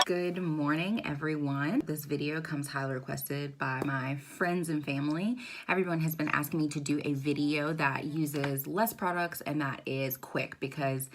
Good morning, everyone. This video comes highly requested by my friends and family. Everyone has been asking me to do a video that uses less products and that is quick because,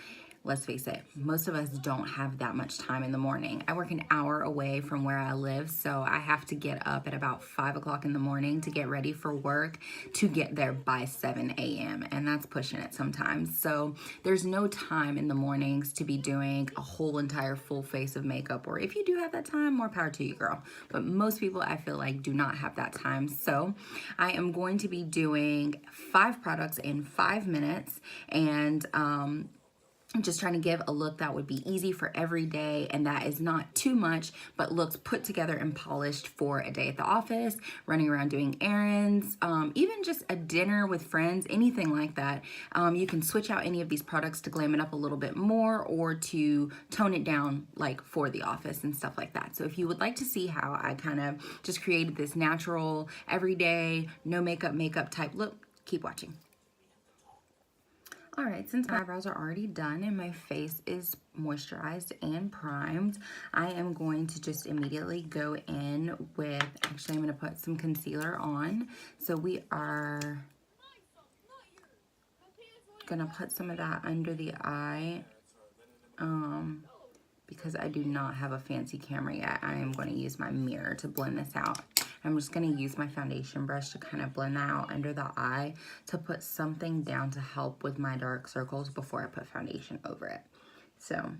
let's face it, most of us don't have that much time in the morning. I work an hour away from where I live, so I have to get up at about 5 o'clock in the morning to get ready for work to get there by 7 a.m. and that's pushing it sometimes. So there's no time in the mornings to be doing a whole entire full face of makeup, or if you do have that time, more power to you, girl. But most people, I feel like, do not have that time. So I am going to be doing 5 products in 5 minutes, and I'm just trying to give a look that would be easy for every day and that is not too much, but looks put together and polished for a day at the office, running around doing errands, even just a dinner with friends, anything like that. You can switch out any of these products to glam it up a little bit more or to tone it down, like for the office and stuff like that. So if you would like to see how I kind of just created this natural, everyday, no makeup type look, keep watching. All right, since my eyebrows are already done and my face is moisturized and primed, I am going to just immediately go in with, actually I'm gonna put some concealer on. So we are gonna put some of that under the eye because I do not have a fancy camera yet. I am gonna use my mirror to blend this out. I'm just going to use my foundation brush to kind of blend that out under the eye to put something down to help with my dark circles before I put foundation over it. So,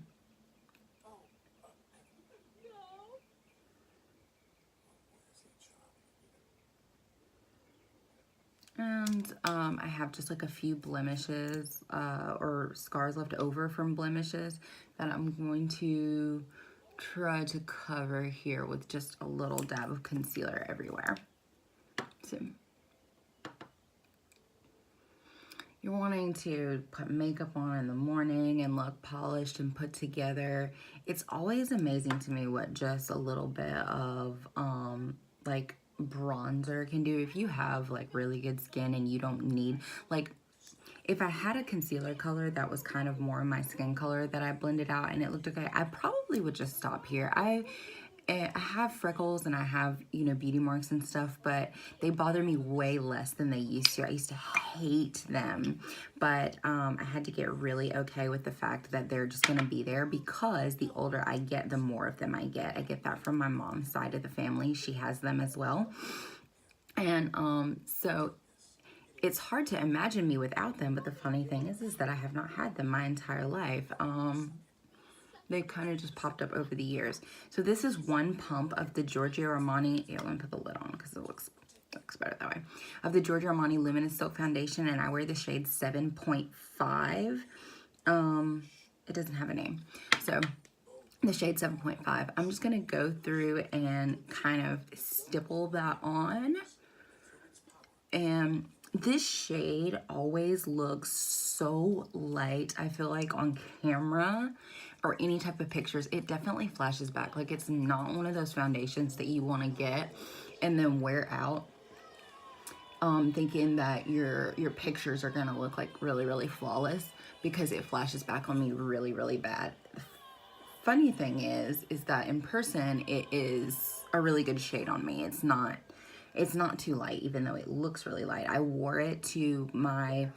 and I have just like a few blemishes or scars left over from blemishes that I'm going to try to cover here with just a little dab of concealer everywhere. So you're wanting to put makeup on in the morning and look polished and put together. It's always amazing to me what just a little bit of like bronzer can do. If you have like really good skin and you don't need, like, if I had a concealer color that was kind of more my skin color that I blended out and it looked okay, I probably would just stop here. I have freckles and I have, you know, beauty marks and stuff, but they bother me way less than they used to. I used to hate them, but I had to get really okay with the fact that they're just gonna be there because the older I get, the more of them I get. I get that from my mom's side of the family. She has them as well. And so it's hard to imagine me without them, but the funny thing is that I have not had them my entire life. They kind of just popped up over the years. So this is one pump of the Giorgio Armani, let me put the lid on because it looks better that way, of the Giorgio Armani Luminous Silk Foundation, and I wear the shade 7.5. It doesn't have a name. So the shade 7.5. I'm just gonna go through and kind of stipple that on. And this shade always looks so light. I feel like on camera or any type of pictures, it definitely flashes back. Like, it's not one of those foundations that you want to get and then wear out thinking that your pictures are gonna look like really, really flawless, because it flashes back on me really, really bad. Funny thing is that in person it is a really good shade on me. It's not too light, even though it looks really light. I wore it to my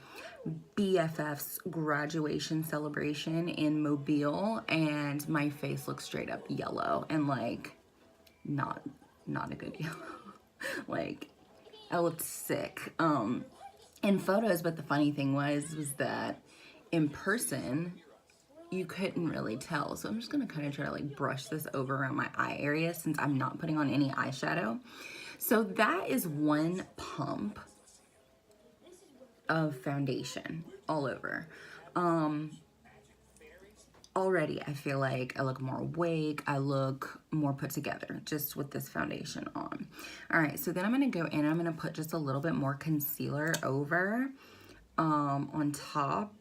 BFF's graduation celebration in Mobile, and my face looks straight up yellow and like not a good yellow. Like, I looked sick in photos, but the funny thing was that in person you couldn't really tell. So I'm just gonna kind of try to like brush this over around my eye area since I'm not putting on any eyeshadow. So that is one pump of foundation all over. Already I feel like I look more awake, I look more put together just with this foundation on. All right, so then I'm gonna go in and I'm gonna put just a little bit more concealer over on top,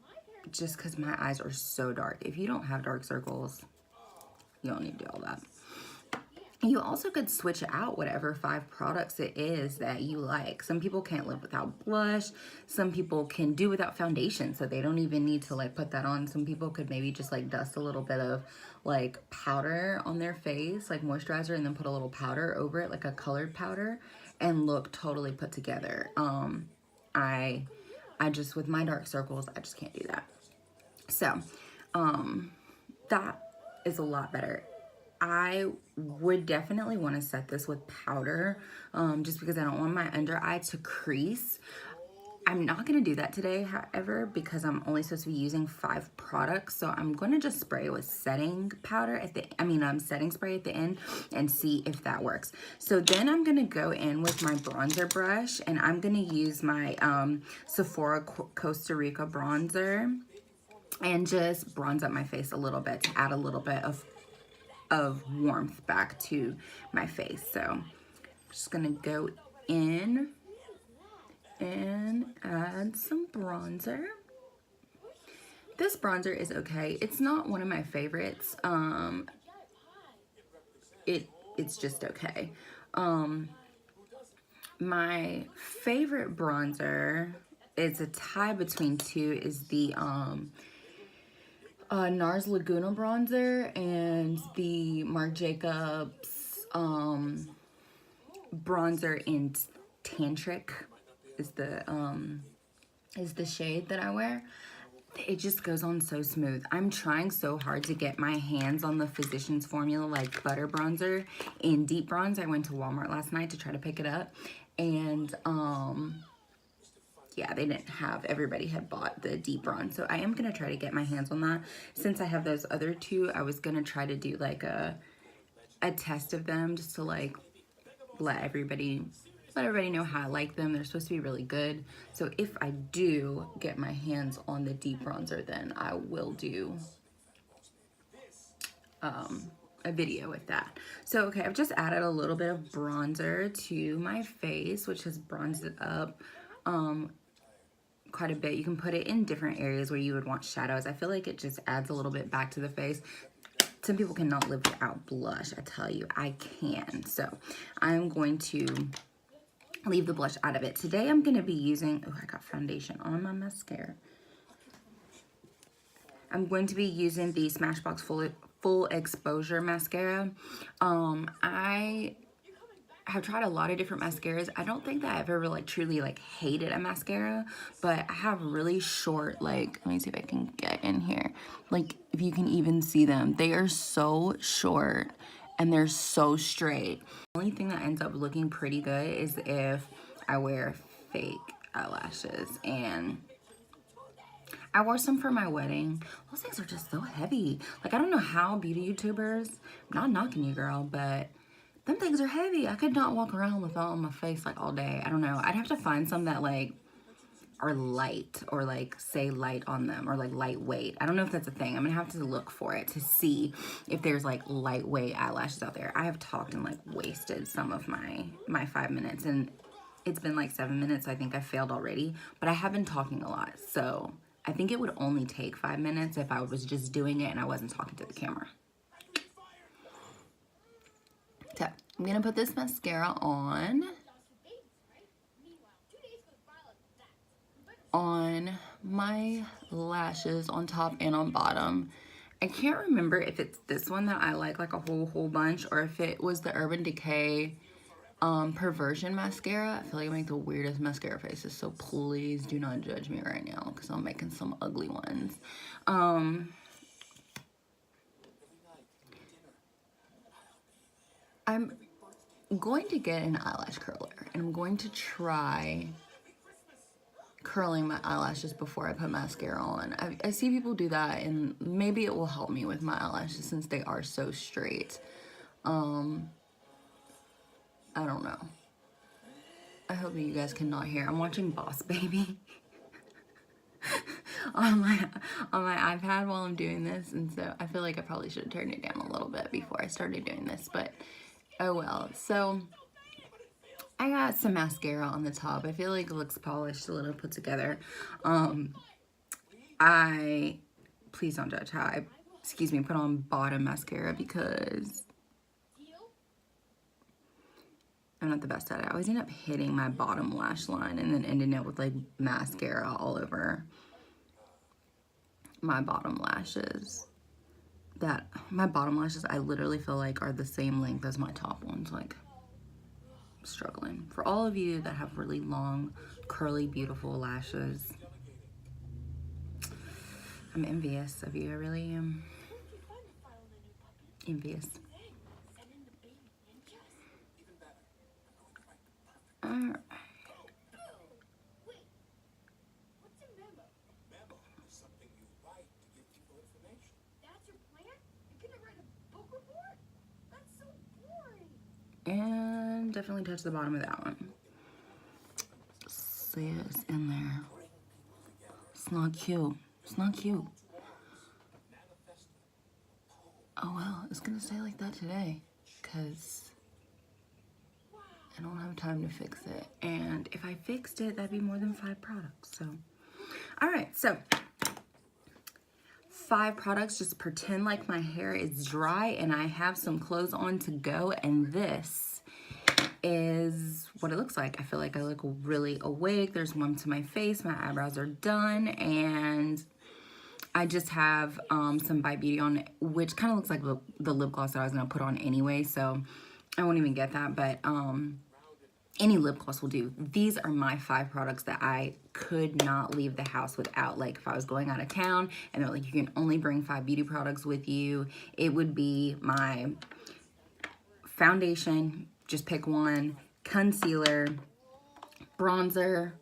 just because my eyes are so dark. If you don't have dark circles, you don't need to do all that. You also could switch out whatever 5 products it is that you like. Some people can't live without blush. Some people can do without foundation, so they don't even need to like put that on. Some people could maybe just like dust a little bit of like powder on their face, like moisturizer, and then put a little powder over it, like a colored powder, and look totally put together. I just, with my dark circles, I just can't do that. So, that is a lot better. I would definitely want to set this with powder, just because I don't want my under eye to crease. I'm not going to do that today, however, because I'm only supposed to be using 5 products. So I'm going to just spray with setting powder at the, setting spray at the end and see if that works. So then I'm going to go in with my bronzer brush, and I'm going to use my Sephora Costa Rica bronzer and just bronze up my face a little bit to add a little bit of warmth back to my face. So I'm just gonna go in and add some bronzer. This bronzer is okay. It's not one of my favorites. It's just okay. My favorite bronzer is a tie between 2, is the NARS Laguna bronzer and the Marc Jacobs bronzer in Tantric is the shade that I wear. It just goes on so smooth. I'm trying so hard to get my hands on the Physicians Formula like butter bronzer in deep bronze. I went to Walmart last night to try to pick it up, and yeah, they didn't have, everybody had bought the deep bronze. So I am going to try to get my hands on that. Since I have those other 2, I was going to try to do like a test of them, just to like let everybody know how I like them. They're supposed to be really good. So if I do get my hands on the deep bronzer, then I will do a video with that. So, okay, I've just added a little bit of bronzer to my face, which has bronzed it up quite a bit. You can put it in different areas where you would want shadows. I feel like it just adds a little bit back to the face. Some people cannot live without blush. I tell you, I can. So I'm going to leave the blush out of it. Today I'm going to be using, oh, I got foundation on my mascara. I'm going to be using the Smashbox Full Exposure Mascara. I have tried a lot of different mascaras. I don't think that I've ever like truly like hated a mascara, but I have really short, like, let me see if I can get in here. Like, if you can even see them, they are so short and they're so straight. The only thing that ends up looking pretty good is if I wear fake eyelashes, and I wore some for my wedding. Those things are just so heavy. Like, I don't know how beauty YouTubers, I'm not knocking you, girl, but them things are heavy. I could not walk around with that on my face like all day. I don't know. I'd have to find some that like are light, or like say light on them, or like lightweight. I don't know if that's a thing. I'm gonna have to look for it to see if there's like lightweight eyelashes out there. I have talked and like wasted some of my 5 minutes, and it's been like 7 minutes. I think I failed already, but I have been talking a lot. So I think it would only take 5 minutes if I was just doing it and I wasn't talking to the camera. So I'm gonna put this mascara on my lashes on top and on bottom. I can't remember if it's this one that I like a whole bunch, or if it was the Urban Decay Perversion mascara. I feel like I make the weirdest mascara faces, so please do not judge me right now, because I'm making some ugly ones. I'm going to get an eyelash curler, and I'm going to try curling my eyelashes before I put mascara on. I see people do that, and maybe it will help me with my eyelashes since they are so straight. I don't know. I hope that you guys cannot hear. I'm watching Boss Baby on my iPad while I'm doing this, and so I feel like I probably should have turned it down a little bit before I started doing this, but oh well. So I got some mascara on the top. I feel like it looks polished, a little put together. Please don't judge how I, put on bottom mascara, because I'm not the best at it. I always end up hitting my bottom lash line and then ending up with like mascara all over my bottom lashes. My bottom lashes, I literally feel like are the same length as my top ones. Like, I'm struggling. For all of you that have really long, curly, beautiful lashes, I'm envious of you. I really am envious. Alright. And definitely touch the bottom of that one. See, it's in there. It's not cute. It's not cute. Oh well, it's gonna stay like that today because I don't have time to fix it. And if I fixed it, that'd be more than 5 products. So, all right, so 5 products. Just pretend like my hair is dry and I have some clothes on to go. And this is what it looks like. I feel like I look really awake. There's one to my face. My eyebrows are done. And I just have some By Beauty on, which kind of looks like the lip gloss that I was going to put on anyway. So I won't even get that. But any lip gloss will do. These are my 5 products that I could not leave the house without. Like if I was going out of town and they're like, you can only bring 5 beauty products with you, it would be my foundation, just pick one, concealer, bronzer,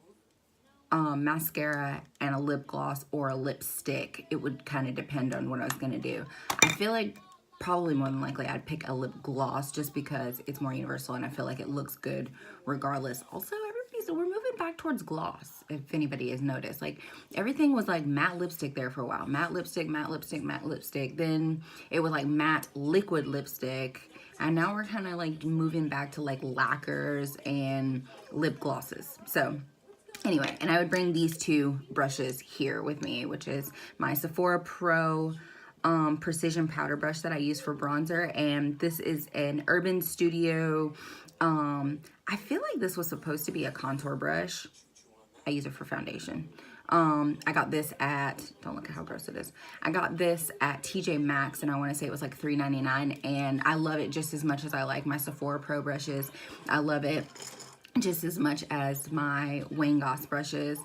mascara, and a lip gloss or a lipstick. It would kind of depend on what I was going to do. I feel like probably more than likely I'd pick a lip gloss just because it's more universal and I feel like it looks good regardless. Also, we're moving back towards gloss, if anybody has noticed. Like, everything was like matte lipstick there for a while. Matte lipstick, matte lipstick, matte lipstick. Then it was like matte liquid lipstick. And now we're kind of like moving back to like lacquers and lip glosses. So anyway, and I would bring these 2 brushes here with me, which is my Sephora Pro precision powder brush that I use for bronzer, and this is an Urban Studio. I feel like this was supposed to be a contour brush. I use it for foundation. I got this at, don't look at how gross it is. I got this at TJ Maxx, and I want to say it was like $3.99, and I love it just as much as I like my Sephora Pro brushes. I love it just as much as my Wayne Goss brushes.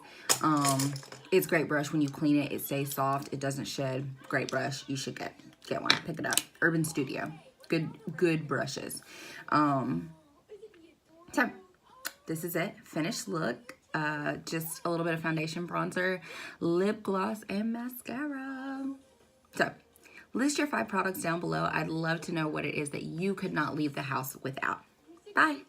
It's a great brush. When you clean it, it stays soft. It doesn't shed. Great brush. You should get one. Pick it up. Urban Studio. Good brushes. So this is it. Finished look. Just a little bit of foundation, bronzer, lip gloss, and mascara. So list your 5 products down below. I'd love to know what it is that you could not leave the house without. Bye.